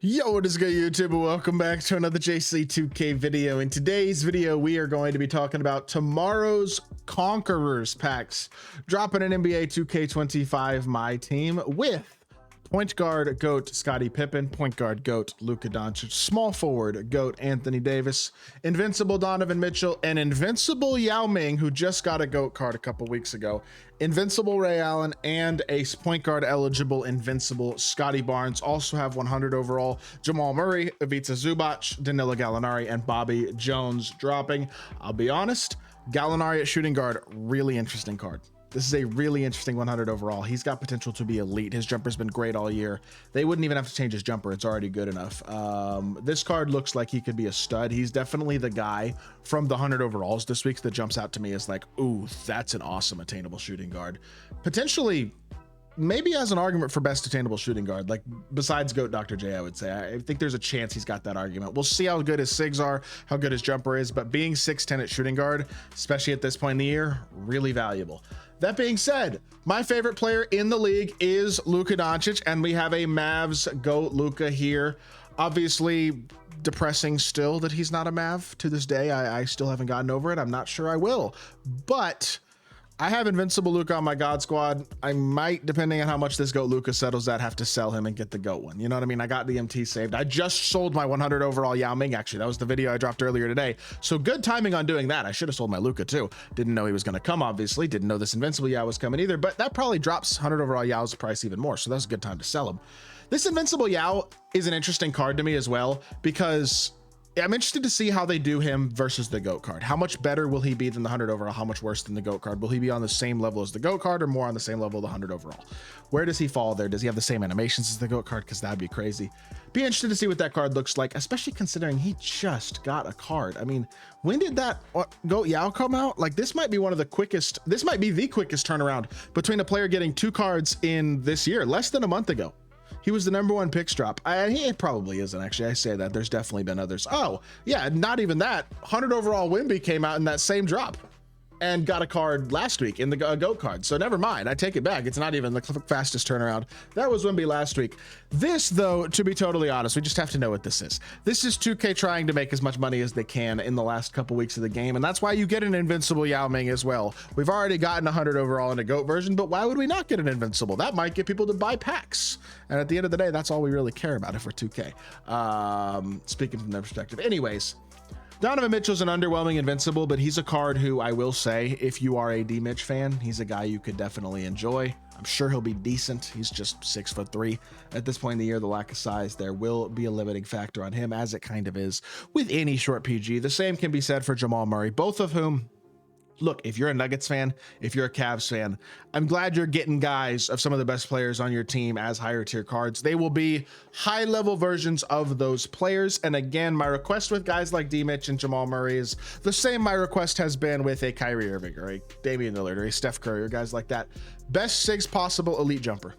Yo, what is good, YouTube? Welcome back to another JC2K video. In today's video, we are going to be talking about tomorrow's Conquerors packs, dropping an NBA 2K25 My Team with point guard GOAT Scotty Pippen, point guard GOAT Luka Doncic, small forward GOAT Anthony Davis, Invincible Donovan Mitchell, and Invincible Yao Ming, who just got a GOAT card a couple weeks ago, Invincible Ray Allen, and a point guard eligible Invincible Scotty Barnes. Also have 100 overall Jamal Murray, Ivica Zubac, Danilo Gallinari, and Bobby Jones dropping. I'll be honest, Gallinari at shooting guard, really interesting card. This is a really interesting 100 overall. He's got potential to be elite. His jumper's been great all year. They wouldn't even have to change his jumper. It's already good enough. This card looks like he could be a stud. He's definitely the guy from the 100 overalls this week that jumps out to me as like, ooh, that's an awesome attainable shooting guard. Potentially, maybe as an argument for best attainable shooting guard, like besides GOAT Dr. J, I would say. I think there's a chance he's got that argument. We'll see how good his SIGs are, how good his jumper is, but being 6'10 at shooting guard, especially at this point in the year, really valuable. That being said, my favorite player in the league is Luka Doncic, and we have a Mavs GOAT Luka here. Obviously, depressing still that he's not a Mav to this day. I still haven't gotten over it. I'm not sure I will, but I have Invincible Luka on my God squad. I might, depending on how much this GOAT Luka settles that, have to sell him and get the GOAT one. You know what I mean? I got the MT saved. I just sold my 100 overall Yao Ming, actually. That was the video I dropped earlier today. So good timing on doing that. I should have sold my Luka too. Didn't know he was going to come, obviously. Didn't know this Invincible Yao was coming either, but that probably drops 100 overall Yao's price even more. So that's a good time to sell him. This Invincible Yao is an interesting card to me as well, because I'm interested to see how they do him versus the GOAT card. How much better will he be than the 100 overall? How much worse than the GOAT card? Will he be on the same level as the GOAT card or more on the same level of the 100 overall? Where does he fall there? Does he have the same animations as the GOAT card? Because that'd be crazy. Be interested to see what that card looks like, especially considering he just got a card. I mean, when did that GOAT Yao come out? Like, this might be one of the quickest, this might be the quickest turnaround between a player getting 2 cards in this year, less than a month ago. He was the #1 picks drop. He probably isn't, actually. I say that. There's definitely been others. Oh, yeah, not even that. 100 overall Wimby came out in that same drop and got a card last week in the GOAT card. So never mind. I take it back. It's not even the fastest turnaround. That was Wimby last week. This, though, to be totally honest, we just have to know what this is. This is 2K trying to make as much money as they can in the last couple weeks of the game, and that's why you get an Invincible Yao Ming as well. We've already gotten 100 overall in a GOAT version, but why would we not get an Invincible? That might get people to buy packs. And at the end of the day, that's all we really care about if we're 2K. Speaking from their perspective. Anyways, Donovan Mitchell's an underwhelming Invincible, but he's a card who I will say, if you are a D-Mitch fan, he's a guy you could definitely enjoy. I'm sure he'll be decent. He's just 6'3". At this point in the year, the lack of size there will be a limiting factor on him, as it kind of is with any short PG. The same can be said for Jamal Murray, both of whom, look, if you're a Nuggets fan, if you're a Cavs fan, I'm glad you're getting guys of some of the best players on your team as higher tier cards. They will be high level versions of those players. And again, my request with guys like D-Mitch and Jamal Murray is the same my request has been with a Kyrie Irving or a Damian Lillard or a Steph Curry or guys like that. Best SIGs possible elite jumper.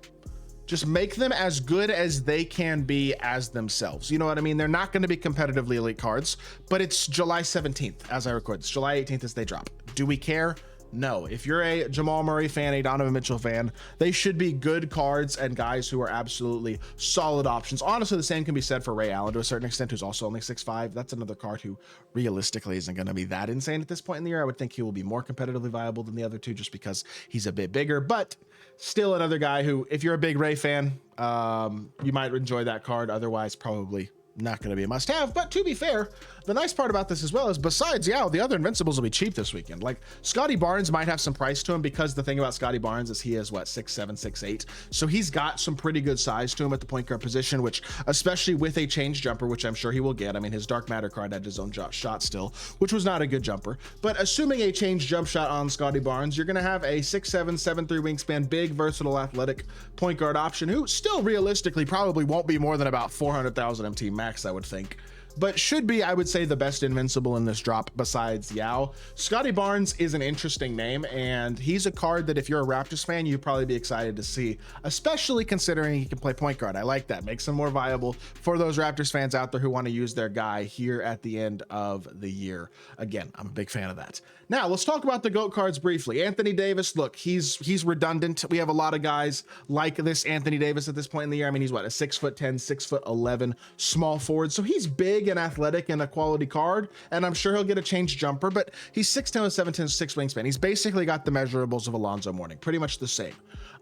Just make them as good as they can be as themselves. You know what I mean? They're not going to be competitively elite cards, but it's July 17th as I record this. July 18th as they drop. Do we care? No. If you're a Jamal Murray fan, a Donovan Mitchell fan, they should be good cards and guys who are absolutely solid options. Honestly, the same can be said for Ray Allen to a certain extent, who's also only 6'5". That's another card who realistically isn't going to be that insane at this point in the year. I would think he will be more competitively viable than the other two just because he's a bit bigger, but still another guy who, if you're a big Ray fan, you might enjoy that card. Otherwise, probably not going to be a must-have. But to be fair, the nice part about this as well is, besides Yao, the other Invincibles will be cheap this weekend. Like, Scotty Barnes might have some price to him, because the thing about Scotty Barnes is he is, what, 6'7", 6'8". So he's got some pretty good size to him at the point guard position, which, especially with a change jumper, which I'm sure he will get. I mean, his Dark Matter card had his own shot still, which was not a good jumper. But assuming a change jump shot on Scotty Barnes, you're going to have a 6'7", 7'3" wingspan, big, versatile, athletic point guard option, who still realistically probably won't be more than about 400,000 MT max, I would think. but should be, I would say, the best Invincible in this drop besides Yao. Scotty Barnes is an interesting name, and he's a card that if you're a Raptors fan, you'd probably be excited to see, especially considering he can play point guard. I like that. Makes him more viable for those Raptors fans out there who want to use their guy here at the end of the year. Again, I'm a big fan of that. Now, let's talk about the GOAT cards briefly. Anthony Davis, look, he's redundant. We have a lot of guys like this Anthony Davis at this point in the year. I mean, he's what, a 6'10", 6'11" small forward. So he's big and athletic and a quality card, and I'm sure he'll get a change jumper, but he's 6'10" with 7'10", 6 wingspan. He's basically got the measurables of Alonzo Mourning, pretty much the same.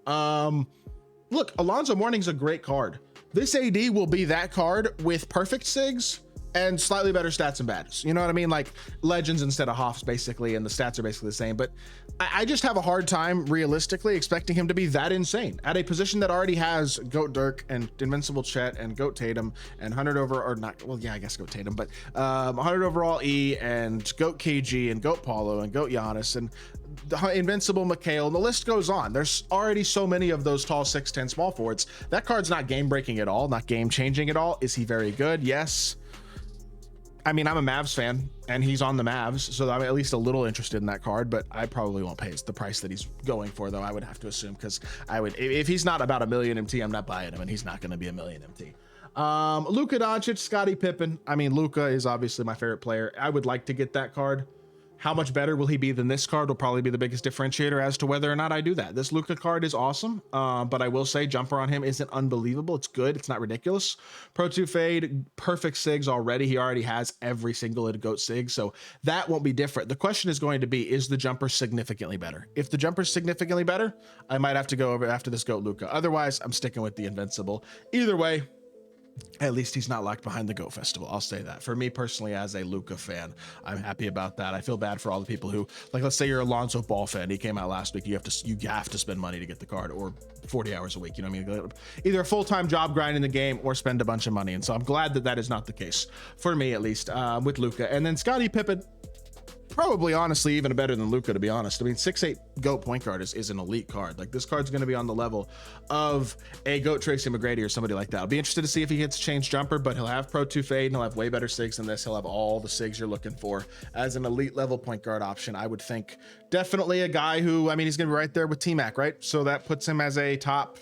Look, Alonzo Mourning's a great card. This AD will be that card with perfect SIGs and slightly better stats and badges. You know what I mean? Like legends instead of Hoffs, basically, and the stats are basically the same. But I just have a hard time realistically expecting him to be that insane at a position that already has GOAT Dirk and Invincible Chet and GOAT Tatum and 100 over, or not, well, yeah, I guess GOAT Tatum, but 100 overall E and GOAT KG and GOAT Paulo and GOAT Giannis and Invincible McHale, and the list goes on. There's already so many of those tall 6'10" small forwards. That card's not game breaking at all, not game changing at all. Is he very good? Yes. I mean, I'm a Mavs fan and he's on the Mavs, so I'm at least a little interested in that card, but I probably won't pay the price that he's going for, though, I would have to assume, because I would, if he's not about $1 million MT, I'm not buying him, and he's not going to be $1 million MT. Luka Doncic, Scotty Pippen. I mean, Luka is obviously my favorite player. I would like to get that card. How much better will he be than this card will probably be the biggest differentiator as to whether or not I do that. This Luka card is awesome, but I will say jumper on him isn't unbelievable. It's good. It's not ridiculous. Pro 2 fade, perfect SIGs already. He already has every single GOAT SIG, so that won't be different. The question is going to be, is the jumper significantly better? If the jumper's significantly better, I might have to go over after this GOAT Luka. Otherwise, I'm sticking with the Invincible. Either way, at least he's not locked behind the GOAT Festival. I'll say that. For me personally, as a Luka fan, I'm happy about that. I feel bad for all the people who, like, let's say you're a Lonzo Ball fan. He came out last week. You have to spend money to get the card, or 40 hours a week. You know what I mean? Either a full-time job grinding the game or spend a bunch of money. And so I'm glad that that is not the case for me, at least, with Luka. And then Scottie Pippen, probably honestly even better than Luka, to be honest. I mean, 6'8" GOAT point guard is an elite card. Like, this card's going to be on the level of a GOAT Tracy McGrady or somebody like that. I'll be interested to see if he hits change jumper, but he'll have Pro 2 fade and he'll have way better SIGs than this. He'll have all the SIGs you're looking for as an elite level point guard option. I would think definitely a guy who, I mean, he's going to be right there with Tmrw, right? So that puts him as a top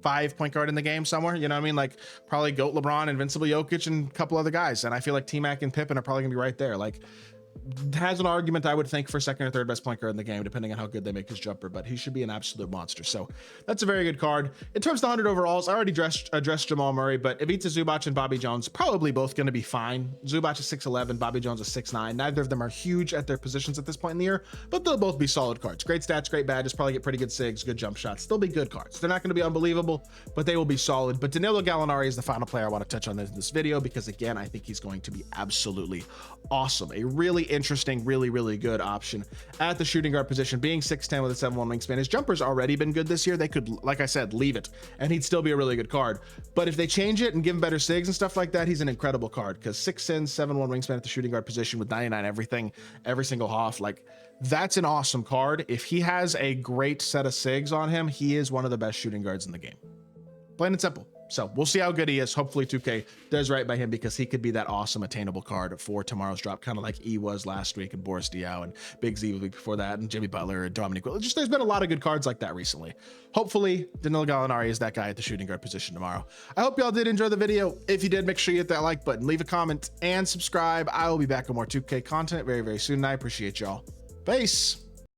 5 point guard in the game somewhere, you know what I mean? Like, probably GOAT LeBron, Invincible Jokic, and a couple other guys. And I feel like Tmrw and Pippen are probably gonna be right there. Like, has an argument, I would think, for second or third best point guard in the game, depending on how good they make his jumper, but he should be an absolute monster. So that's a very good card. In terms of the 100 overalls, I already addressed Jamal Murray, but Ivica Zubac and Bobby Jones probably both going to be fine. Zubac is 6'11", Bobby Jones is 6'9". Neither of them are huge at their positions at this point in the year, but they'll both be solid cards. Great stats, great badges, probably get pretty good SIGs, good jump shots. They'll be good cards. They're not going to be unbelievable, but they will be solid. But Danilo Gallinari is the final player I want to touch on in this video, because again, I think he's going to be absolutely awesome. A really interesting, really good option at the shooting guard position, being 6'10" with a 7'1" wingspan. His jumper's already been good this year. They could, like I said, leave it and he'd still be a really good card. But if they change it and give him better SIGs and stuff like that, he's an incredible card, because 6'10", 7'1" wingspan at the shooting guard position with 99 everything, every single Hoff, like, that's an awesome card. If he has a great set of SIGs on him, he is one of the best shooting guards in the game. Plain and simple. So we'll see how good he is. Hopefully 2K does right by him, because he could be that awesome attainable card for tomorrow's drop, kind of like E was last week, and Boris Diaw and Big Z the week before that, and Jimmy Butler and Dominic Wilkins. Just, there's been a lot of good cards like that recently. Hopefully Danilo Gallinari is that guy at the shooting guard position tomorrow. I hope y'all did enjoy the video. If you did, make sure you hit that like button, leave a comment, and subscribe. I will be back with more 2K content very soon, and I appreciate y'all. Peace.